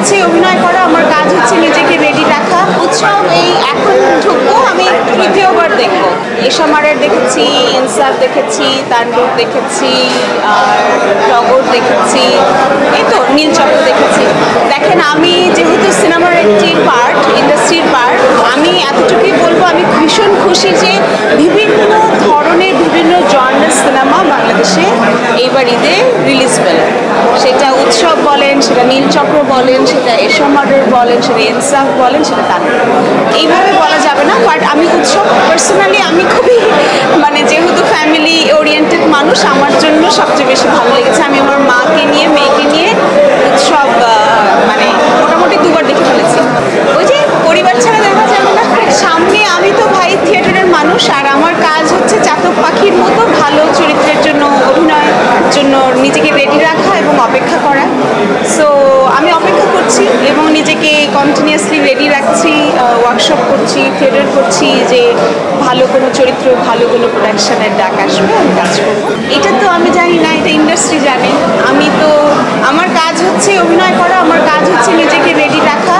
হচ্ছে অভিনয় করা, আমার কাজ হচ্ছে নিজেকে রেডি রাখা। উৎসব এই এখন ঢুকবো, আমি তৃতীয়বার দেখবো। এশামারের দেখেছি, ইনসাফ দেখেছি, তাণ্ডব দেখেছি, আর টগর দেখেছি, এই তো নীলচক্র দেখেছি। দেখেন, আমি যেহেতু সিনেমার একটি পার্ট, ইন্ডাস্ট্রির পার্ট, আমি এতটুকুই বলবো, আমি ভীষণ খুশি যে বিভিন্ন ধরনের বিভিন্ন জনরার সিনেমা বাংলাদেশে এইবার ঈদে রিলিজ পেল। সেটা উৎসব বলেন, সেটা নীলচক্র বলেন, সেটা এশামারের বলেন, সেটা ইনসাফ বলেন, সেটা তাণ্ডব। এইভাবে বলা যাবে না, বাট আমি উৎসব পার্সোনালি আমি খুবই যেহেতু ফ্যামিলি ওরিয়েন্টেড মানুষ, আমার জন্য সবচেয়ে বেশি ভালো লেগেছে। আমি আমার মাকে নিয়ে, মেয়েকে নিয়ে উৎসব মোটামুটি দুবার দেখে ফেলেছি। ওই যে পরিবার ছাড়া দেখা যাবে না। সামনে আমি তো ভাই থিয়েটারের মানুষ, আর আমার কাজ হচ্ছে চাতক পাখির মতো ভালো চরিত্রের জন্য, অভিনয়ের জন্য নিজেকে রেডি রাখা এবং অপেক্ষা করা। সো আমি অপেক্ষা করছি এবং নিজেকে কন্টিনিউয়াসলি রেডি রাখছি, ওয়ার্কশপ করছি, থিয়েটার করছি যে ভালো কোনো চরিত্র, ভালো কোনো প্রোডাকশনের ডাক আসবে, আমি কাজ করবো। এটা তো আমি জানি না, এটা ইন্ডাস্ট্রি জানে। আমি তো, আমার কাজ হচ্ছে অভিনয় করা, আমার কাজ হচ্ছে নিজেকে রেডি রাখা।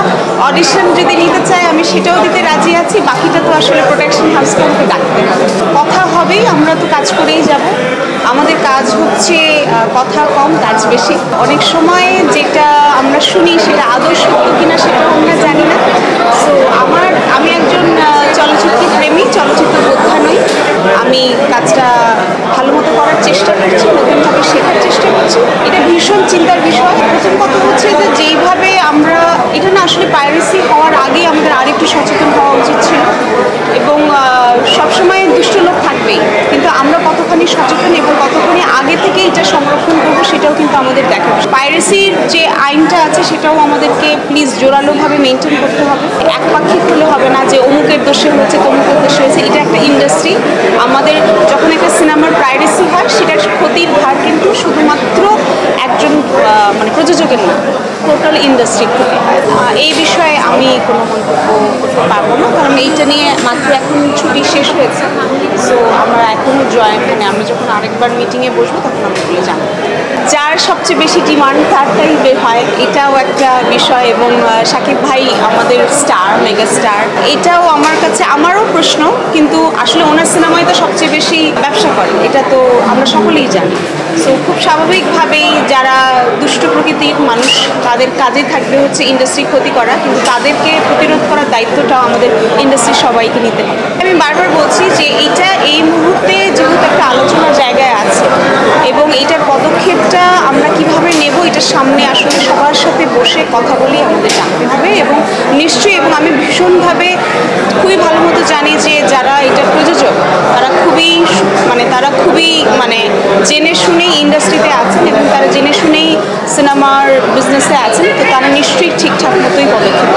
অডিশন যদি নিতে চায় আমি সেটাও দিতে রাজি আছি, বাকিটা তো আসলে প্রোডাকশন হাউসকে আমাকে ডাকতে হবে। কথা হবেই, আমরা তো কাজ করেই যাব। আমাদের কাজ হচ্ছে কথা কম, কাজ বেশি। অনেক সময় যেটা আমরা শুনি সেটা আদৌ সত্য কিনা সেটাও আমরা জানি না। সো আমি একজন চলচ্চিত্র প্রেমী, চলচ্চিত্র বোদ্ধা নই। আমি কাজটা ভালো মতো করার চেষ্টা করছি, নতুনভাবে শেখার চেষ্টা করছি। এটা ভীষণ চিন্তার বিষয়। প্রথম কথা হচ্ছে যে যেইভাবে আমরা, এটা না আসলে পাইরেসি হওয়ার আগে আমাদের আরেকটু সচেতন হওয়া উচিত ছিল। এবং সবসময় দুষ্ট লোক থাকবেই, কিন্তু আমরা কতখানি সচেতন এবং কতখানি আগে থেকে এটা সংরক্ষণ করবো সেটাও কিন্তু আমাদের দেখা। পাইরেসির যে আইনটা আছে সেটাও আমাদেরকে প্লিজ জোরালোভাবে মেনটেন করতে হবে। একপাক্ষিক হলে হবে না যে অমুকের দোষে হয়েছে, তমুকের দোষে হয়েছে। এটা একটা ইন্ডাস্ট্রি। আমাদের যখন একটা সিনেমার পাইরেসি হয়, সেটার ক্ষতির ভার কিন্তু শুধুমাত্র একজন প্রযোজকের না, টোটাল ইন্ডাস্ট্রি ক্ষতি হয়। এই বিষয়ে আমি কোনো মন্তব্য করতে পারবো না, কারণ এইটা নিয়ে মাত্র এখন ছুটি শেষ হয়েছে। সো আমরা এখনও আমরা যখন আরেকবার মিটিংয়ে বসবো তখন আমরা এগুলো জানবো। যার সবচেয়ে বেশি ডিমান্ড তারটাই বের হয়, এটাও একটা বিষয়। এবং শাকিব ভাই আমাদের স্টার, মেগা স্টার, এটাও আমার কাছে, আমারও প্রশ্ন। কিন্তু আসলে ওনার সিনেমায় তো সবচেয়ে বেশি ব্যবসা করে, এটা তো আমরা সকলেই জানি। সো খুব স্বাভাবিকভাবেই যারা দুষ্ট প্রকৃতির মানুষ, তাদের কাজে থাকবে হচ্ছে ইন্ডাস্ট্রি ক্ষতি করা, কিন্তু তাদেরকে প্রতিরোধ করার দায়িত্বটাও আমাদের ইন্ডাস্ট্রির সবাইকে নিতে হবে। আমি বারবার বলছি যে এটা এই মুহূর্তে যেহেতু একটা আলোচনার জায়গায় আছে এবং এইটার পদক্ষেপটা আমরা কিভাবে নেব, এটার সামনে আসলে সবার সাথে বসে কথা বলেই আমাদের জানতে হবে। এবং নিশ্চয়ই, এবং আমি ভীষণভাবে খুবই ভালো মতো জানি যে যারা এটা প্রযোজক তারা খুবই জেনে শুনেই ইন্ডাস্ট্রিতে আছেন এবং তারা জেনে শুনেই সিনেমার বিজনেসে আছেন। তো তারা নিশ্চয়ই ঠিকঠাক মতোই পদক্ষেপ